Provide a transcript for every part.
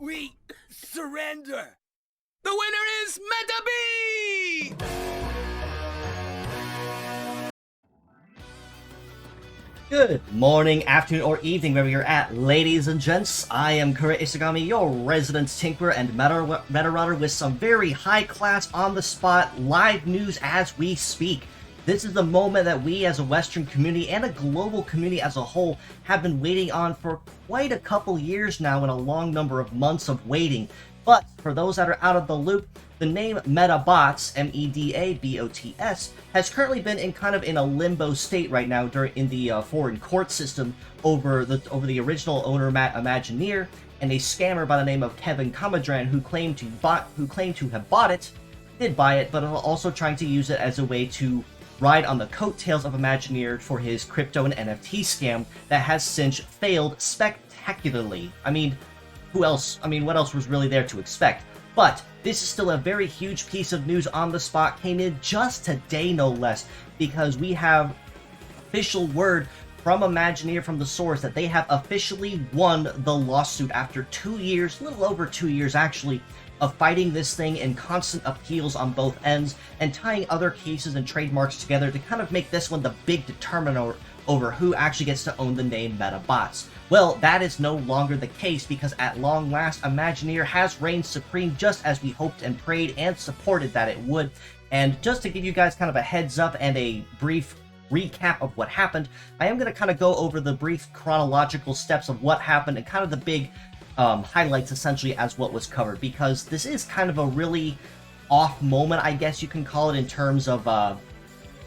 We surrender! The winner is Medabots! Good morning, afternoon, or evening, wherever you're at, ladies and gents. I am Kura Isagami, your resident tinkerer and Medarotter with some very high-class, on-the-spot, live news as we speak. This is the moment that we as a Western community and a global community as a whole have been waiting on for quite a couple years now and a long number of months of waiting. But for those that are out of the loop, the name Medabots, M-E-D-A-B-O-T-S, has currently been in a limbo state right now in the foreign court system over the original owner Imagineer and a scammer by the name of Comadran who claimed to have bought it, did buy it, but also trying to use it as a way to ride on the coattails of Imagineer for his crypto and NFT scam that has since failed spectacularly. I mean, who else? I mean, what else was really there to expect? But this is still a very huge piece of news on the spot, came in just today, no less, because we have official word from Imagineer, from the source, that they have officially won the lawsuit after 2 years, a little over 2 years actually, of fighting this thing in constant appeals on both ends and tying other cases and trademarks together to kind of make this one the big determinant over who actually gets to own the name Medabots. Well, that is no longer the case because at long last, Imagineer has reigned supreme just as we hoped and prayed and supported that it would. And just to give you guys kind of a heads up and a brief recap of what happened, I am going to kind of go over the brief chronological steps of what happened and kind of the big highlights essentially as what was covered, because this is kind of a really off moment, I guess you can call it, in terms of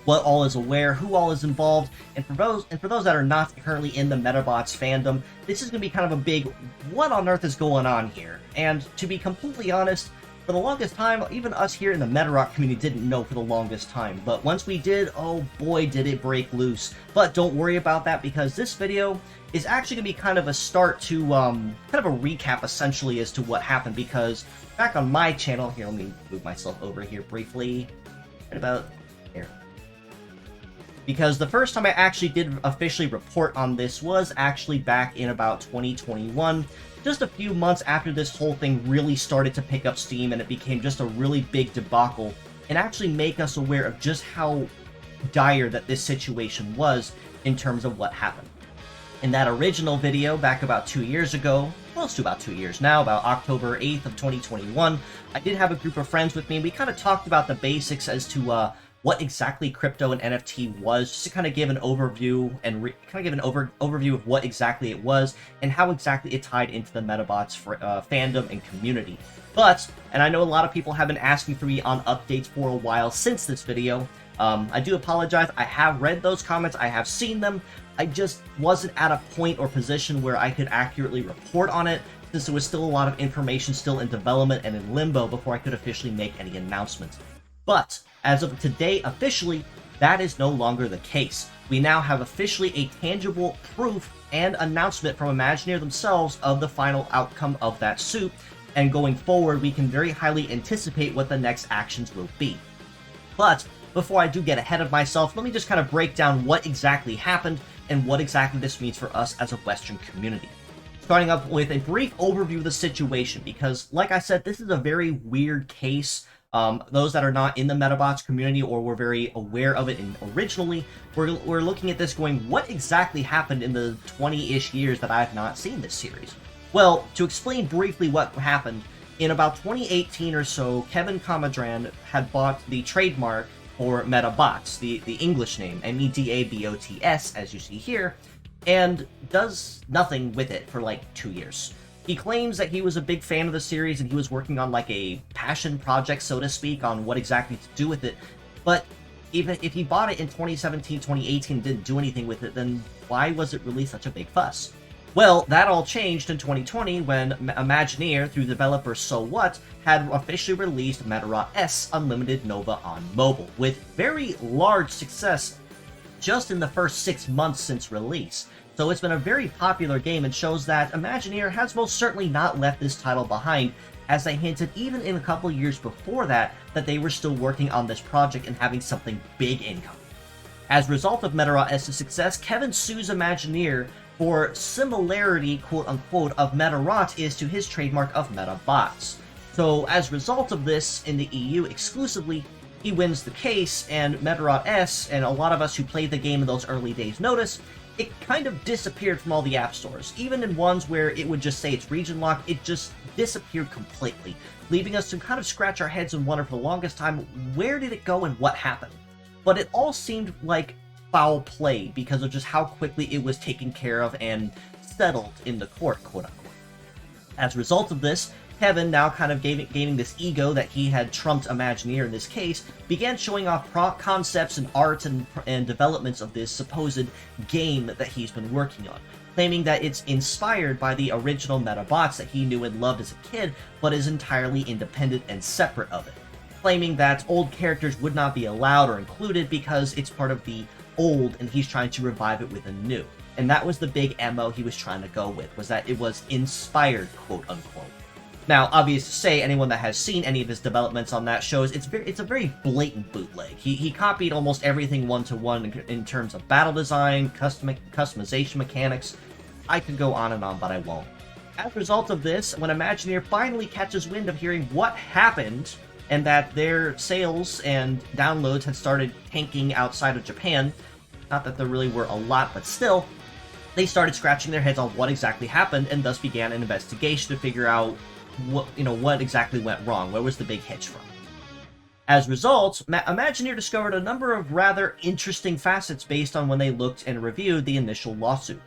what all is aware, who all is involved, and for those that are not currently in the Medabots fandom, this is going to be kind of a big what on earth is going on here. And to be completely honest, for the longest time, even us here in the Medarot community didn't know for the longest time. But once we did, oh boy, did it break loose. But don't worry about that, because this video is actually going to be kind of a start to, kind of a recap, essentially, as to what happened. Because back on my channel, here, let me move myself over here briefly, right about here. Because the first time I actually did officially report on this was actually back in about 2021. Just a few months after this whole thing really started to pick up steam and it became just a really big debacle, and actually make us aware of just how dire that this situation was in terms of what happened. In that original video back about 2 years ago, close to about 2 years now, about October 8th of 2021, I did have a group of friends with me, and we kind of talked about the basics as to what exactly crypto and NFT was, just to kind of give an overview and overview of what exactly it was and how exactly it tied into the Medabots fandom and community. But, and I know a lot of people have been asking for me on updates for a while since this video. I do apologize. I have read those comments. I have seen them. I just wasn't at a point or position where I could accurately report on it, since there was still a lot of information still in development and in limbo before I could officially make any announcements. But as of today, officially, that is no longer the case. We now have officially a tangible proof and announcement from Imagineer themselves of the final outcome of that suit, and going forward, we can very highly anticipate what the next actions will be. But before I do get ahead of myself, let me just kind of break down what exactly happened and what exactly this means for us as a Western community. Starting up with a brief overview of the situation, because, like I said, this is a very weird case. Those that are not in the Medabots community or were very aware of it originally, we're looking at this going, what exactly happened in the 20-ish years that I have not seen this series? Well, to explain briefly what happened, in about 2018 or so, Comadran had bought the trademark for Medabots, the English name, M-E-D-A-B-O-T-S, as you see here, and does nothing with it for like 2 years. He claims that he was a big fan of the series and he was working on like a passion project, so to speak, on what exactly to do with it. But even if he bought it in 2017, 2018, didn't do anything with it, then why was it really such a big fuss? Well, that all changed in 2020 when Imagineer, through developer So What, had officially released Medarot Unlimited Nova on mobile, with very large success just in the first 6 months since release. So it's been a very popular game and shows that Imagineer has most certainly not left this title behind, as they hinted even in a couple years before that they were still working on this project and having something big incoming. As a result of Medarot's success, Kevin sues Imagineer for similarity, quote-unquote, of Medarot is to his trademark of Medabots. So as a result of this, in the EU exclusively, he wins the case, and Medarot and a lot of us who played the game in those early days notice, it kind of disappeared from all the app stores. Even in ones where it would just say it's region locked, it just disappeared completely, leaving us to kind of scratch our heads and wonder for the longest time, where did it go and what happened? But it all seemed like foul play because of just how quickly it was taken care of and settled in the court, quote-unquote. As a result of this, Kevin, now kind of gaining this ego that he had trumped Imagineer in this case, began showing off concepts and art and developments of this supposed game that he's been working on, claiming that it's inspired by the original Medabots that he knew and loved as a kid, but is entirely independent and separate of it, claiming that old characters would not be allowed or included because it's part of the old and he's trying to revive it with a new. And that was the big MO he was trying to go with, was that it was inspired, quote-unquote. Now, obvious to say, anyone that has seen any of his developments on that shows it's a very blatant bootleg. He copied almost everything one-to-one in terms of battle design, customization mechanics. I could go on and on, but I won't. As a result of this, when Imagineer finally catches wind of hearing what happened, and that their sales and downloads had started tanking outside of Japan, not that there really were a lot, but still, they started scratching their heads on what exactly happened, and thus began an investigation to figure out what exactly went wrong, where was the big hitch from. As a result, Imagineer discovered a number of rather interesting facets based on when they looked and reviewed the initial lawsuit.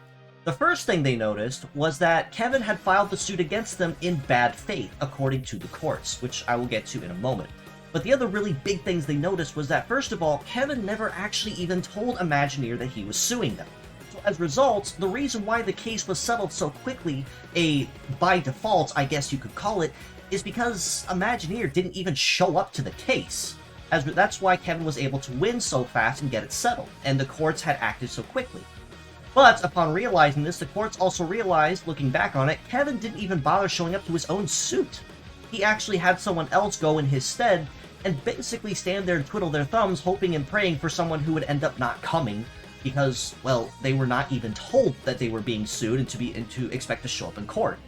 The first thing they noticed was that Kevin had filed the suit against them in bad faith, according to the courts, which I will get to in a moment. But the other really big things they noticed was that, first of all, Kevin never actually even told Imagineer that he was suing them. So as a result, the reason why the case was settled so quickly, by default, I guess you could call it, is because Imagineer didn't even show up to the case. That's why Kevin was able to win so fast and get it settled, and the courts had acted so quickly. But upon realizing this, the courts also realized, looking back on it, Kevin didn't even bother showing up to his own suit. He actually had someone else go in his stead and basically stand there and twiddle their thumbs, hoping and praying for someone who would end up not coming, because, well, they were not even told that they were being sued and to expect to show up in court.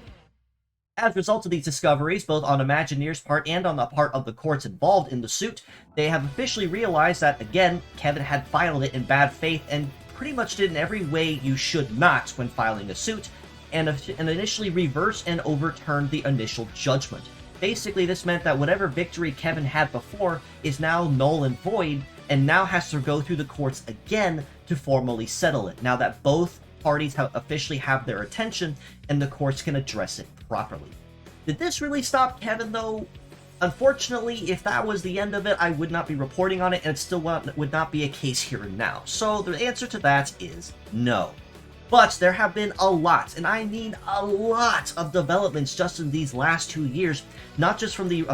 As a result of these discoveries, both on Imagineer's part and on the part of the courts involved in the suit, they have officially realized that, again, Kevin had filed it in bad faith and pretty much did in every way you should not when filing a suit, and initially reversed and overturned the initial judgment. Basically, this meant that whatever victory Kevin had before is now null and void, and now has to go through the courts again to formally settle it, now that both parties officially have their attention and the courts can address it properly. Did this really stop Kevin, though? Unfortunately, if that was the end of it, I would not be reporting on it, and it still would not be a case here and now. So the answer to that is no. But there have been a lot, and I mean a lot, of developments just in these last 2 years, not just from the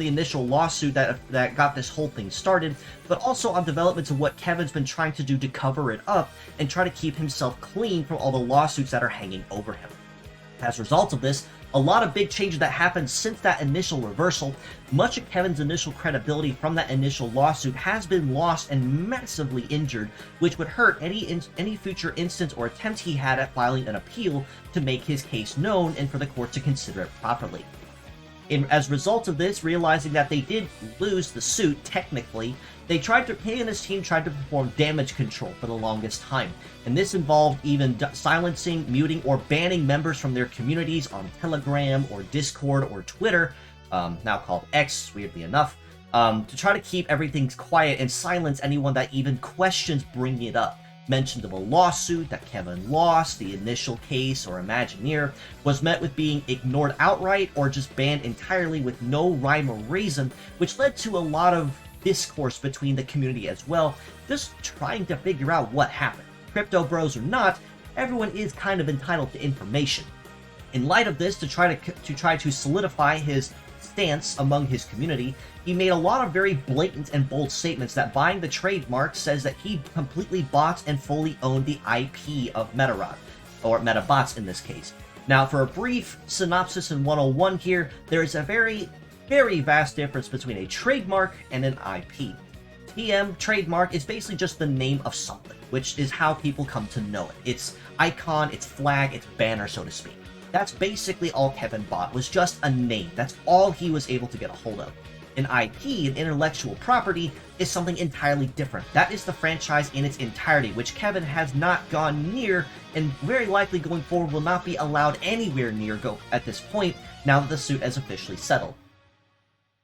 initial lawsuit that got this whole thing started, but also on developments of what Kevin's been trying to do to cover it up and try to keep himself clean from all the lawsuits that are hanging over him. As a result of this, a lot of big changes that happened since that initial reversal. Much of Kevin's initial credibility from that initial lawsuit has been lost and massively injured, which would hurt any future instance or attempt he had at filing an appeal to make his case known and for the court to consider it properly. As a result of this, realizing that they did lose the suit, technically, he and his team tried to perform damage control for the longest time, and this involved even silencing, muting, or banning members from their communities on Telegram or Discord or Twitter, now called X, weirdly enough, to try to keep everything quiet and silence anyone that even questions bringing it up. Mention of a lawsuit that Kevin lost, the initial case, or Imagineer, was met with being ignored outright or just banned entirely with no rhyme or reason, which led to a lot of discourse between the community as well, just trying to figure out what happened. Crypto bros or not, everyone is kind of entitled to information. In light of this, to try to solidify his stance among his community, he made a lot of very blatant and bold statements that buying the trademark says that he completely bought and fully owned the IP of Medarot, or Medabots in this case. Now, for a brief synopsis in 101 here, there is a very, very vast difference between a trademark and an IP. TM, trademark, is basically just the name of something, which is how people come to know it. Its icon, its flag, its banner, so to speak. That's basically all Kevin bought, was just a name. That's all he was able to get a hold of. An IP, an intellectual property, is something entirely different. That is the franchise in its entirety, which Kevin has not gone near, and very likely going forward will not be allowed anywhere near at this point, now that the suit has officially settled.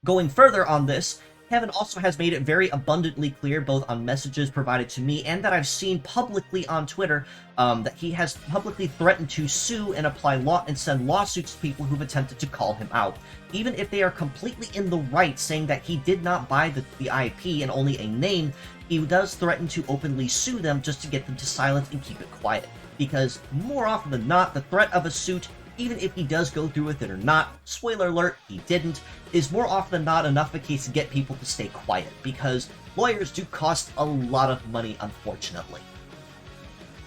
Going further on this, Kevin also has made it very abundantly clear, both on messages provided to me and that I've seen publicly on Twitter, that he has publicly threatened to sue and apply and send lawsuits to people who've attempted to call him out. Even if they are completely in the right, saying that he did not buy the IP and only a name, he does threaten to openly sue them just to get them to silence and keep it quiet. Because more often than not, the threat of a suit, even if he does go through with it or not, spoiler alert, he didn't, is more often than not enough a case to get people to stay quiet, because lawyers do cost a lot of money, unfortunately.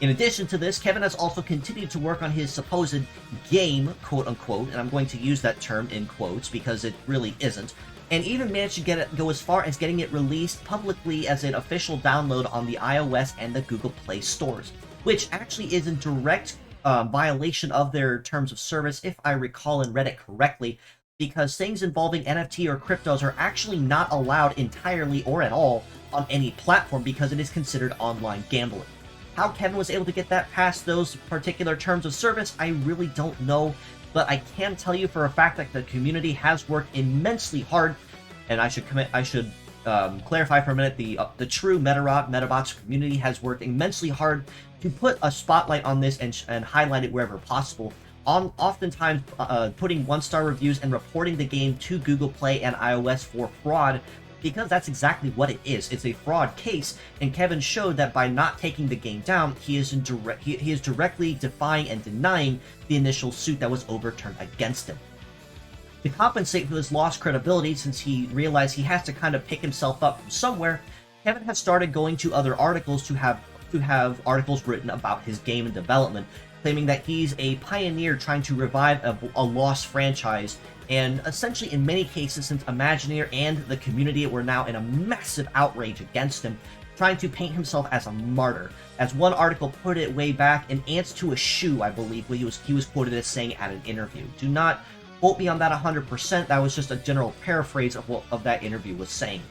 In addition to this, Kevin has also continued to work on his supposed game, quote-unquote, and I'm going to use that term in quotes because it really isn't, and even managed to go as far as getting it released publicly as an official download on the iOS and the Google Play stores, which actually is in direct violation of their terms of service, if I recall and read it correctly, because things involving NFT or cryptos are actually not allowed entirely or at all on any platform because it is considered online gambling. How Kevin was able to get that past those particular terms of service, I really don't know, but I can tell you for a fact that the community has worked immensely hard, and I should clarify for a minute, the true Medabots community has worked immensely hard to put a spotlight on this and highlight it wherever possible, oftentimes putting 1-star reviews and reporting the game to Google Play and iOS for fraud, because that's exactly what it is. It's a fraud case, and Kevin showed that by not taking the game down, he is directly defying and denying the initial suit that was overturned against him. To compensate for this lost credibility, since he realized he has to kind of pick himself up from somewhere, Kevin has started going to other articles to have articles written about his game and development, claiming that he's a pioneer trying to revive a lost franchise, and essentially in many cases, since Imagineer and the community were now in a massive outrage against him, trying to paint himself as a martyr. As one article put it way back, an ant to a shoe, I believe, he was quoted as saying at an interview. Do not quote me on that 100%, that was just a general paraphrase of what that interview was saying.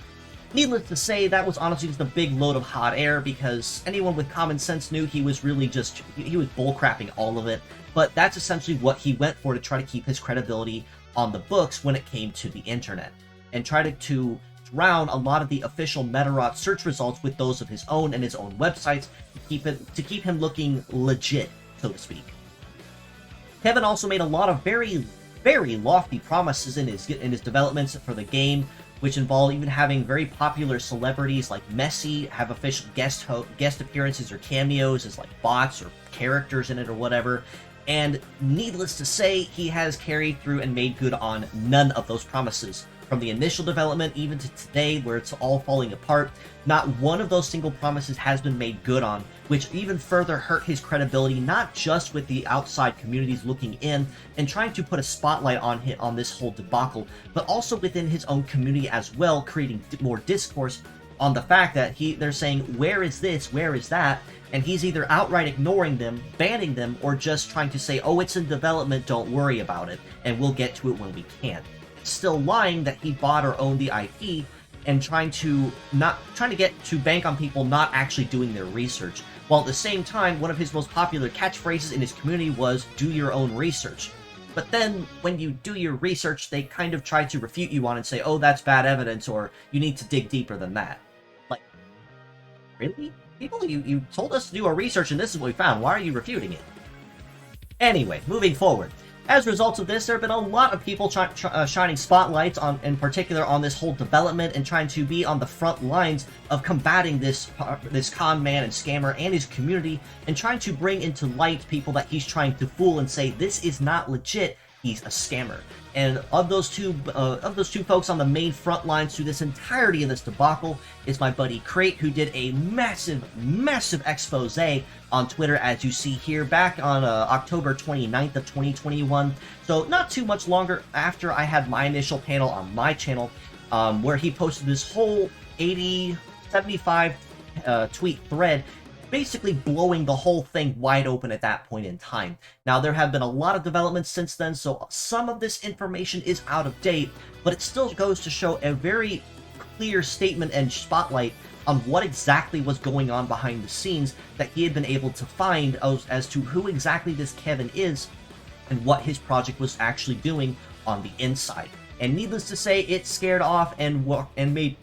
Needless to say, that was honestly just a big load of hot air, because anyone with common sense knew he was really just, he was bullcrapping all of it, but that's essentially what he went for to try to keep his credibility on the books when it came to the internet, and tried to drown a lot of the official Medarot search results with those of his own and his own websites to keep him looking legit, so to speak. Kevin also made a lot of very, very lofty promises in his developments for the game, which involve even having very popular celebrities like Messi have official guest appearances or cameos as like bots or characters in it or whatever. And needless to say, he has carried through and made good on none of those promises. From the initial development even to today, where it's all falling apart, not one of those single promises has been made good on, which even further hurt his credibility, not just with the outside communities looking in and trying to put a spotlight on this whole debacle, but also within his own community as well, creating more discourse on the fact that they're saying, where is this, where is that, and he's either outright ignoring them, banning them, or just trying to say, oh, it's in development, don't worry about it, and we'll get to it when we can. Still lying that he bought or owned the IP, and trying to get to bank on people not actually doing their research, while at the same time one of his most popular catchphrases in his community was do your own research. But then when you do your research, they kind of try to refute you on and say, oh, that's bad evidence, or you need to dig deeper than that. Like, really? People, you told us to do our research and this is what we found, why are you refuting it? Anyway, moving forward. As a result of this, there have been a lot of people shining spotlights on, in particular, on this whole development and trying to be on the front lines of combating this con man and scammer and his community, and trying to bring into light people that he's trying to fool and say this is not legit. He's a scammer. And of those two folks on the main front lines through this entirety of this debacle is my buddy Crate, who did a massive expose on Twitter, as you see here, back on October 29th of 2021. So not too much longer after I had my initial panel on my channel, where he posted this whole 75 tweet thread, basically blowing the whole thing wide open at that point in time. Now, there have been a lot of developments since then, so some of this information is out of date, but it still goes to show a very clear statement and spotlight on what exactly was going on behind the scenes that he had been able to find as to who exactly this Kevin is and what his project was actually doing on the inside. And needless to say, it scared off and made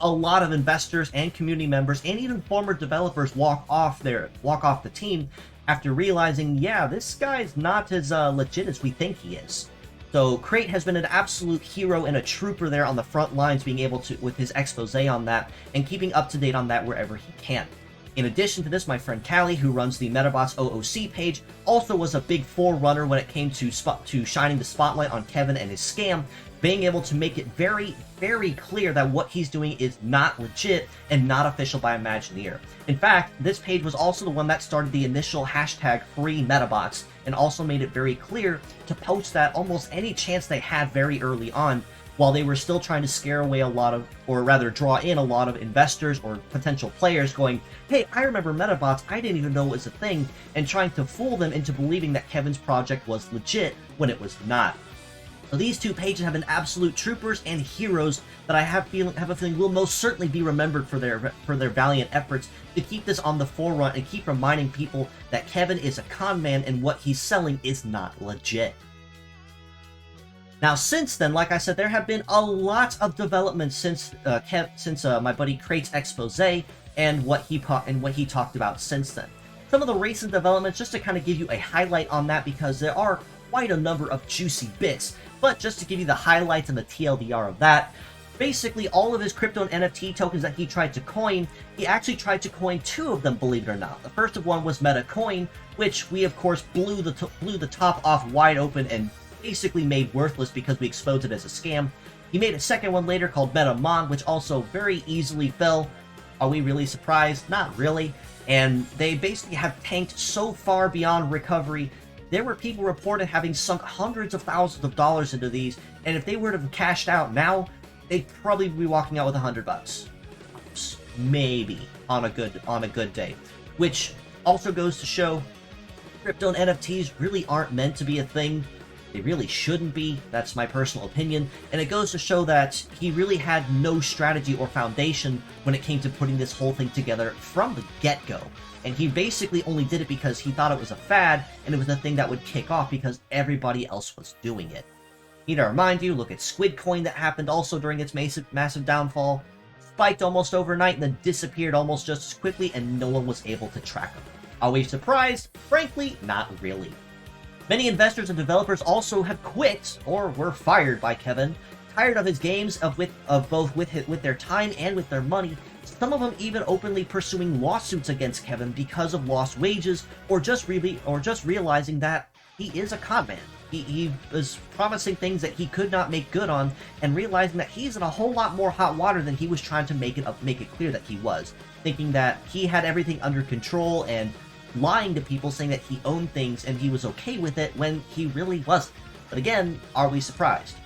a lot of investors and community members and even former developers walk off the team after realizing, yeah, this guy's not as legit as we think he is. So Crate has been an absolute hero and a trooper there on the front lines, being able to, with his expose on that, and keeping up to date on that wherever he can. In addition to this, my friend Callie, who runs the Medabots OOC page, also was a big forerunner when it came to shining the spotlight on Kevin and his scam, being able to make it very, very clear that what he's doing is not legit and not official by Imagineer. In fact, this page was also the one that started the initial hashtag free Medabots, and also made it very clear to post that almost any chance they had very early on, while they were still trying to scare away a lot of, or rather draw in a lot of investors or potential players going, hey, I remember Medabots, I didn't even know it was a thing, and trying to fool them into believing that Kevin's project was legit when it was not. So these two pages have been absolute troopers and heroes that I have a feeling will most certainly be remembered for their valiant efforts to keep this on the forefront and keep reminding people that Kevin is a con man and what he's selling is not legit. Now, since then, like I said, there have been a lot of developments since my buddy Crate's expose and what he talked about since then. Some of the recent developments, just to kind of give you a highlight on that, because there are quite a number of juicy bits. But just to give you the highlights and the TLDR of that, basically all of his crypto and NFT tokens that he tried to coin, he actually tried to coin two of them, believe it or not. The first of one was MetaCoin, which we of course blew the top off wide open and basically made worthless because we exposed it as a scam. He made a second one later called MetaMon, which also very easily fell. Are we really surprised? Not really. And they basically have tanked so far beyond recovery. There were people reported having sunk hundreds of thousands of dollars into these, and if they were to have cashed out now, they'd probably be walking out with $100. Maybe on a good day. Which also goes to show crypto and NFTs really aren't meant to be a thing. They really shouldn't be. That's my personal opinion. And it goes to show that he really had no strategy or foundation when it came to putting this whole thing together from the get-go. And he basically only did it because he thought it was a fad, and it was a thing that would kick off because everybody else was doing it. Need to remind you, look at Squid Coin that happened also during its massive downfall. Spiked almost overnight and then disappeared almost just as quickly, and no one was able to track them. Are we surprised? Frankly, not really. Many investors and developers also have quit or were fired by Kevin, tired of his games both with their time and with their money. Some of them even openly pursuing lawsuits against Kevin because of lost wages or just realizing that he is a con man. He was promising things that he could not make good on, and realizing that he's in a whole lot more hot water than he was trying to make it clear that he was, thinking that he had everything under control and lying to people, saying that he owned things and he was okay with it when he really wasn't. But again, are we surprised?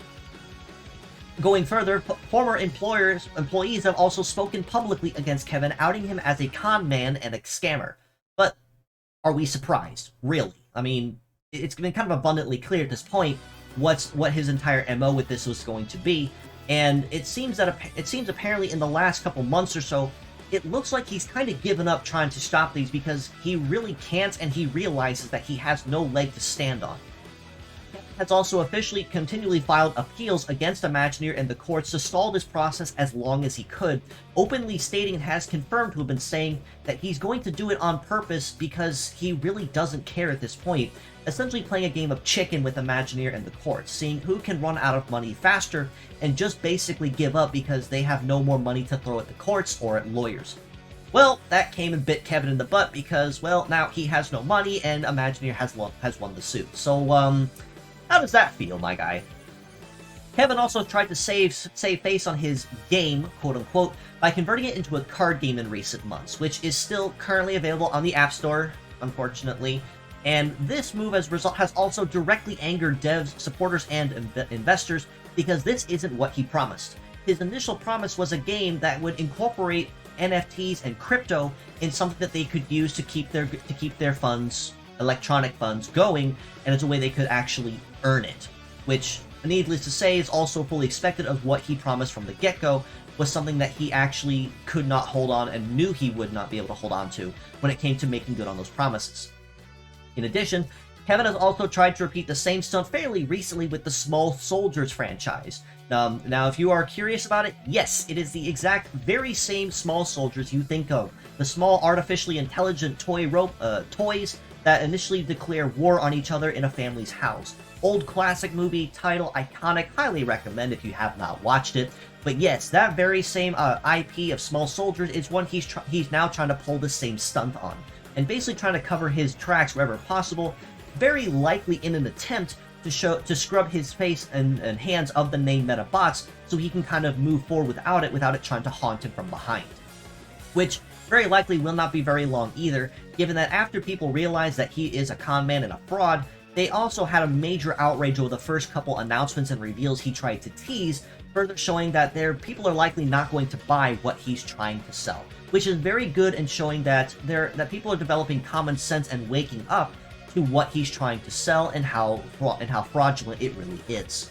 Going further, former employees have also spoken publicly against Kevin, outing him as a con man and a scammer. But are we surprised? Really? I mean, it's been kind of abundantly clear at this point what his entire MO with this was going to be, and it seems apparently in the last couple months or so, it looks like he's kind of given up trying to stop these because he really can't, and he realizes that he has no leg to stand on. Has also officially continually filed appeals against Imagineer and the courts to stall this process as long as he could, openly stating and has confirmed to have been saying that he's going to do it on purpose because he really doesn't care at this point, essentially playing a game of chicken with Imagineer and the courts, seeing who can run out of money faster and just basically give up because they have no more money to throw at the courts or at lawyers. Well, that came and bit Kevin in the butt because, well, now he has no money and Imagineer has won the suit. So, how does that feel, my guy? Kevin also tried to save face on his game, quote-unquote, by converting it into a card game in recent months, which is still currently available on the App Store, unfortunately. And this move has also directly angered devs, supporters, and investors because this isn't what he promised. His initial promise was a game that would incorporate NFTs and crypto in something that they could use to keep their funds, electronic funds, going, and it's a way they could actually earn it, which, needless to say, is also fully expected of what he promised from the get-go, was something that he actually could not hold on and knew he would not be able to hold on to when it came to making good on those promises. In addition, Kevin has also tried to repeat the same stunt fairly recently with the Small Soldiers franchise. Now, if you are curious about it, yes, it is the exact very same Small Soldiers you think of. The small, artificially intelligent toys that initially declare war on each other in a family's house. Old classic movie, title, iconic, highly recommend if you have not watched it. But yes, that very same IP of Small Soldiers is one he's now trying to pull the same stunt on. And basically trying to cover his tracks wherever possible, very likely in an attempt to scrub his face and hands of the name Medabots so he can kind of move forward without it trying to haunt him from behind. Which very likely will not be very long either, given that after people realize that he is a con man and a fraud, they also had a major outrage over the first couple announcements and reveals he tried to tease, further showing that people are likely not going to buy what he's trying to sell, which is very good and showing that people are developing common sense and waking up to what he's trying to sell and how fraudulent it really is.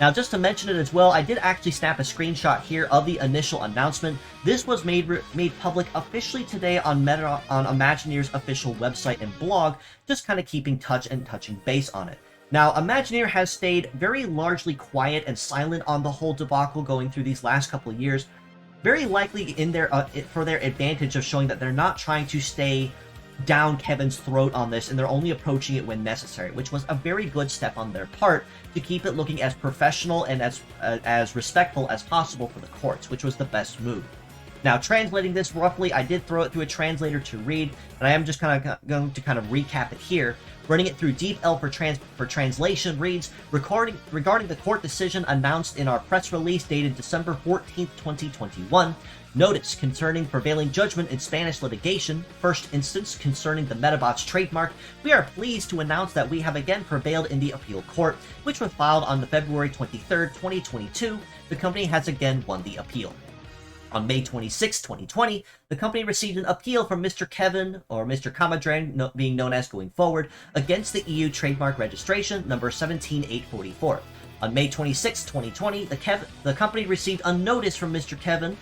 Now, just to mention it as well, I did actually snap a screenshot here of the initial announcement. This was made public officially today on Imagineer's official website and blog, just kind of keeping touching base on it. Now, Imagineer has stayed very largely quiet and silent on the whole debacle going through these last couple of years, very likely for their advantage of showing that they're not trying to stay down Kevin's throat on this, and they're only approaching it when necessary, which was a very good step on their part to keep it looking as professional and as respectful as possible for the courts, which was the best move. Now, translating this roughly, I did throw it through a translator to read, and I am just going to recap it here. Running it through DeepL for translation reads, regarding the court decision announced in our press release dated December 14th, 2021, notice concerning prevailing judgment in Spanish litigation, first instance concerning the Medabots trademark, we are pleased to announce that we have again prevailed in the appeal court, which was filed on February 23rd, 2022. The company has again won the appeal. On May 26, 2020, the company received an appeal from Mr. Kevin, or Mr. Comadran, being known as going forward, against the EU trademark registration number 17844. On May 26, 2020, the company received a notice from Mr. Kevin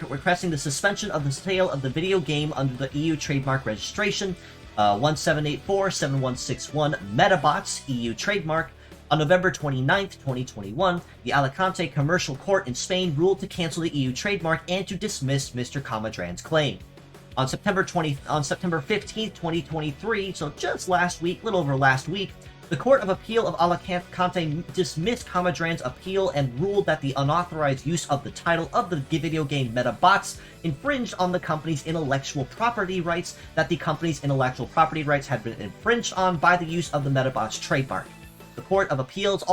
requesting the suspension of the sale of the video game under the EU trademark registration 17847161 Medabots EU trademark. On November 29th, 2021, the Alicante Commercial Court in Spain ruled to cancel the EU trademark and to dismiss Mr. Comadran's claim. On September 15th, 2023, so just last week, little over last week, the Court of Appeal of Alicante dismissed Comadran's appeal and ruled that the unauthorized use of the title of the video game Medabots infringed on the company's intellectual property rights, that the company's intellectual property rights had been infringed on by the use of the Medabots trademark. The Court of Appeals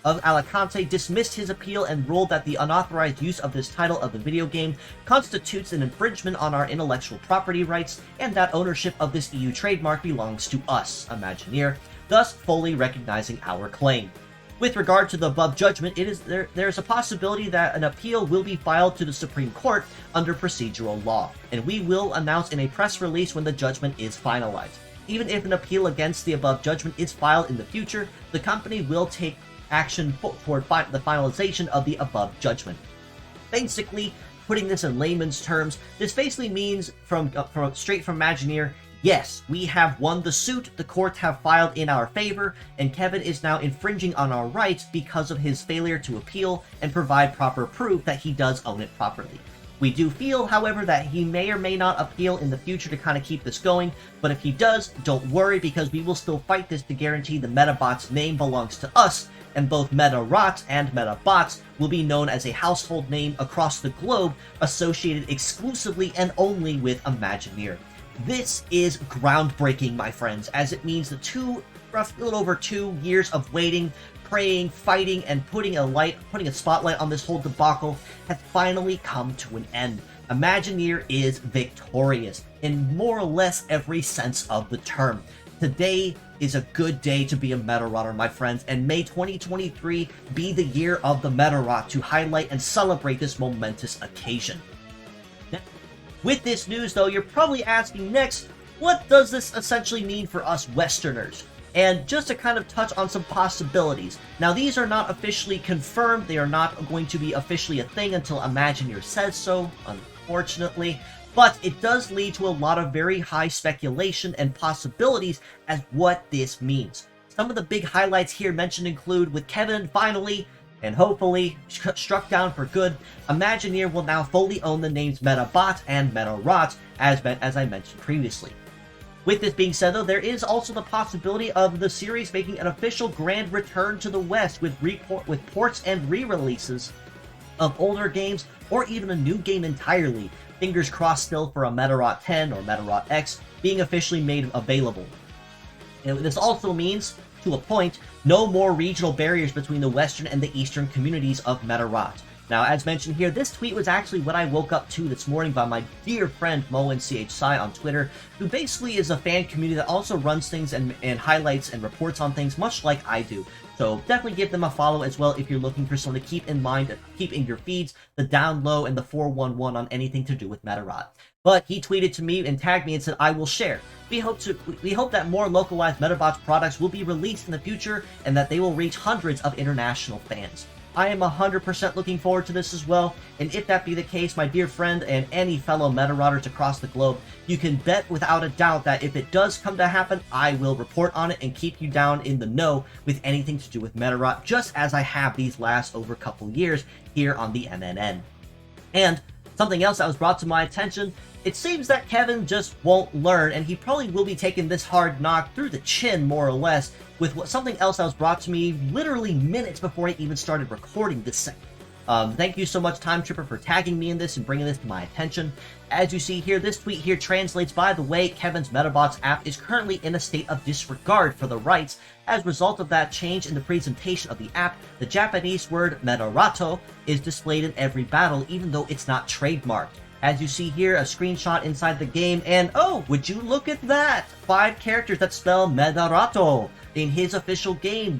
of Alicante dismissed his appeal and ruled that the unauthorized use of this title of the video game constitutes an infringement on our intellectual property rights, and that ownership of this EU trademark belongs to us, Imagineer, thus fully recognizing our claim. With regard to the above judgment, there is a possibility that an appeal will be filed to the Supreme Court under procedural law, and we will announce in a press release when the judgment is finalized. Even if an appeal against the above judgment is filed in the future, the company will take action toward the finalization of the above judgment. Basically, putting this in layman's terms, this basically means, straight from Imagineer, yes, we have won the suit, the courts have filed in our favor, and Kevin is now infringing on our rights because of his failure to appeal and provide proper proof that he does own it properly. We do feel, however, that he may or may not appeal in the future to kind of keep this going, but if he does, don't worry, because we will still fight this to guarantee the Medabots name belongs to us, and both Medarot and Medabots will be known as a household name across the globe, associated exclusively and only with Imagineer. This is groundbreaking, my friends, as it means the roughly a little over 2 years of waiting, praying, fighting, and putting a spotlight on this whole debacle has finally come to an end. Imagineer is victorious in more or less every sense of the term. Today is a good day to be a Medarotter, my friends, and may 2023 be the year of the Medarot to highlight and celebrate this momentous occasion. Now, with this news, though, you're probably asking next, what does this essentially mean for us Westerners? And just to kind of touch on some possibilities. Now, these are not officially confirmed. They are not going to be officially a thing until Imagineer says so, unfortunately. But it does lead to a lot of very high speculation and possibilities as what this means. Some of the big highlights here mentioned include, with Kevin finally, and hopefully, struck down for good, Imagineer will now fully own the names Medabot and Medarot, as I mentioned previously. With this being said, though, there is also the possibility of the series making an official grand return to the West with ports and re-releases of older games, or even a new game entirely. Fingers crossed still for a Medarot 10 or Medarot X being officially made available. And this also means, to a point, no more regional barriers between the Western and the Eastern communities of Medarot. Now, as mentioned here, this tweet was actually what I woke up to this morning by my dear friend MoenCHSci on Twitter, who basically is a fan community that also runs things and highlights and reports on things much like I do. So definitely give them a follow as well if you're looking for someone to keep in mind, keep in your feeds, the down low and the 411 on anything to do with Medarot. But he tweeted to me and tagged me and said, I will share. We hope that more localized Medabots products will be released in the future and that they will reach hundreds of international fans. I am 100% looking forward to this as well, and if that be the case, my dear friend and any fellow Medarotters across the globe, you can bet without a doubt that if it does come to happen, I will report on it and keep you down in the know with anything to do with Medarot, just as I have these last over couple years here on the MNN. And something else that was brought to my attention, it seems that Kevin just won't learn, and he probably will be taking this hard knock through the chin, more or less, with something else that was brought to me literally minutes before I even started recording this segment. Thank you so much, Time Tripper, for tagging me in this and bringing this to my attention. As you see here, this tweet here translates, by the way, Kevin's Medabots app is currently in a state of disregard for the rights. As a result of that change in the presentation of the app, the Japanese word Medarotter is displayed in every battle, even though it's not trademarked. As you see here, a screenshot inside the game, and oh, would you look at that! 5 characters that spell Medarotter in his official game,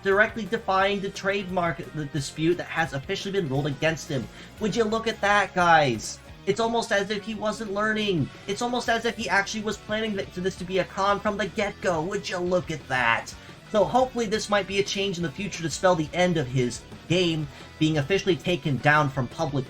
directly defying the trademark dispute that has officially been ruled against him. Would you look at that, guys? It's almost as if he wasn't learning. It's almost as if he actually was planning this to be a con from the get-go. Would you look at that? So hopefully this might be a change in the future to spell the end of his game being officially taken down from public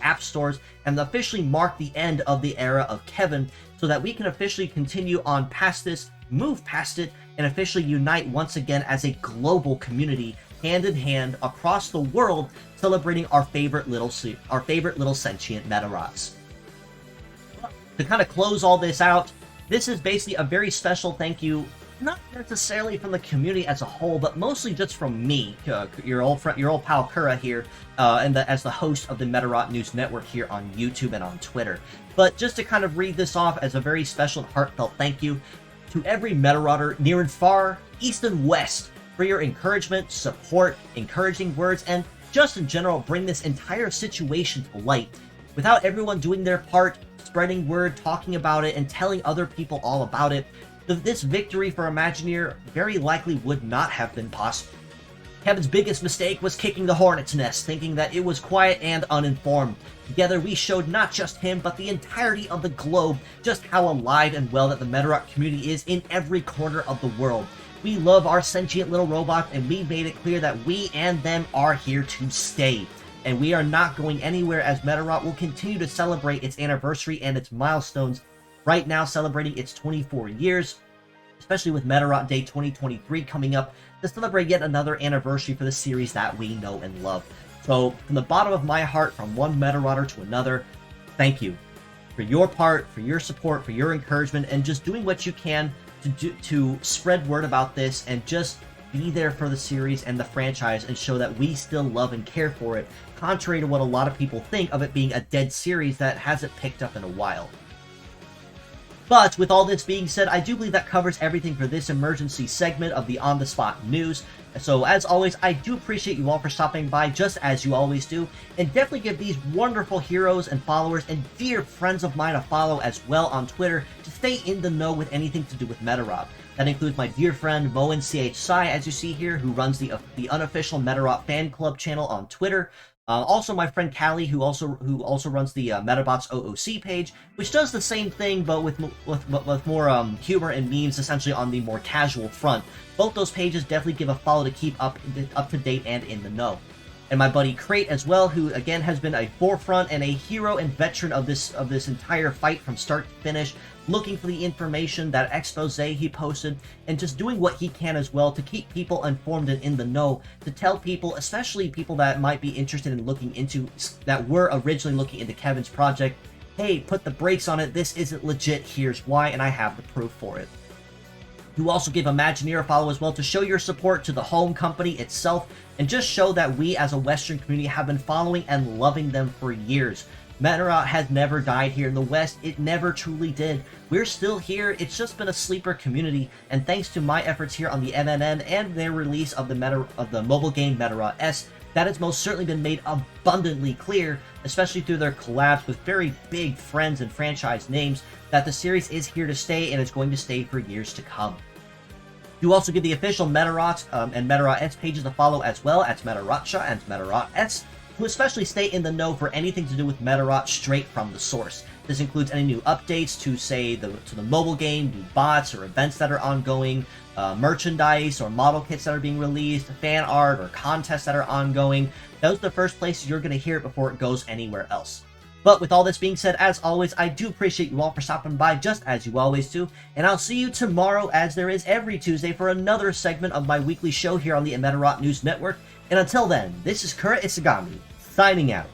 app stores and officially mark the end of the era of Kevin, so that we can officially continue on past this, move past it, and officially unite once again as a global community, hand in hand across the world, celebrating our favorite little sentient Medarots. To kind of close all this out, this is basically a very special thank you, not necessarily from the community as a whole, but mostly just from me, your old pal Kura here, as the host of the Medarot News Network here on YouTube and on Twitter. But just to kind of read this off as a very special and heartfelt thank you to every Medarotter near and far, east and west, for your encouragement, support, encouraging words, and just in general bring this entire situation to light. Without everyone doing their part, spreading word, talking about it, and telling other people all about it, this victory for Imagineer very likely would not have been possible. Kevin's biggest mistake was kicking the hornet's nest, thinking that it was quiet and uninformed. Together we showed not just him, but the entirety of the globe just how alive and well that the Medarot community is in every corner of the world. We love our sentient little robots, and we made it clear that we and them are here to stay. And we are not going anywhere, as Medarot will continue to celebrate its anniversary and its milestones, right now celebrating its 24 years, especially with Medarot Day 2023 coming up to celebrate yet another anniversary for the series that we know and love. So, from the bottom of my heart, from one Medarotter to another, thank you for your part, for your support, for your encouragement, and just doing what you can to spread word about this and just be there for the series and the franchise and show that we still love and care for it, contrary to what a lot of people think of it being a dead series that hasn't picked up in a while. But with all this being said, I do believe that covers everything for this emergency segment of the On the Spot news. So as always, I do appreciate you all for stopping by, just as you always do, and definitely give these wonderful heroes and followers and dear friends of mine a follow as well on Twitter to stay in the know with anything to do with Medarot. That includes my dear friend Moen CH Sai, as you see here, who runs the unofficial Medarot fan club channel on Twitter. Also, my friend Callie, who also runs the Medabots OOC page, which does the same thing, but with more humor and memes, essentially on the more casual front. Both those pages definitely give a follow to keep up to date and in the know. And my buddy Crate as well, who again has been a forefront and a hero and veteran of this entire fight from start to finish, looking for the information, that expose he posted, and just doing what he can as well to keep people informed and in the know, to tell people, especially people that might be interested in looking into, that were originally looking into Kevin's project, hey, put the brakes on it, this isn't legit, here's why, and I have the proof for it. You also give Imagineer a follow as well to show your support to the home company itself, and just show that we as a Western community have been following and loving them for years. Medarot has never died here in the West. It never truly did. We're still here. It's just been a sleeper community, and thanks to my efforts here on the MNN and their release of the mobile game Medarot S, that has most certainly been made abundantly clear, especially through their collabs with very big friends and franchise names, that the series is here to stay and it's going to stay for years to come. You also give the official Medarot and Medarot S pages a follow as well, at Medarotcha and Medarot S, who especially stay in the know for anything to do with Medarot straight from the source. This includes any new updates to, say, to the mobile game, new bots or events that are ongoing, merchandise or model kits that are being released, fan art or contests that are ongoing. Those are the first places you're going to hear it before it goes anywhere else. But with all this being said, as always, I do appreciate you all for stopping by, just as you always do, and I'll see you tomorrow, as there is every Tuesday, for another segment of my weekly show here on the Medarot News Network. And until then, this is Kura Isagami, signing out.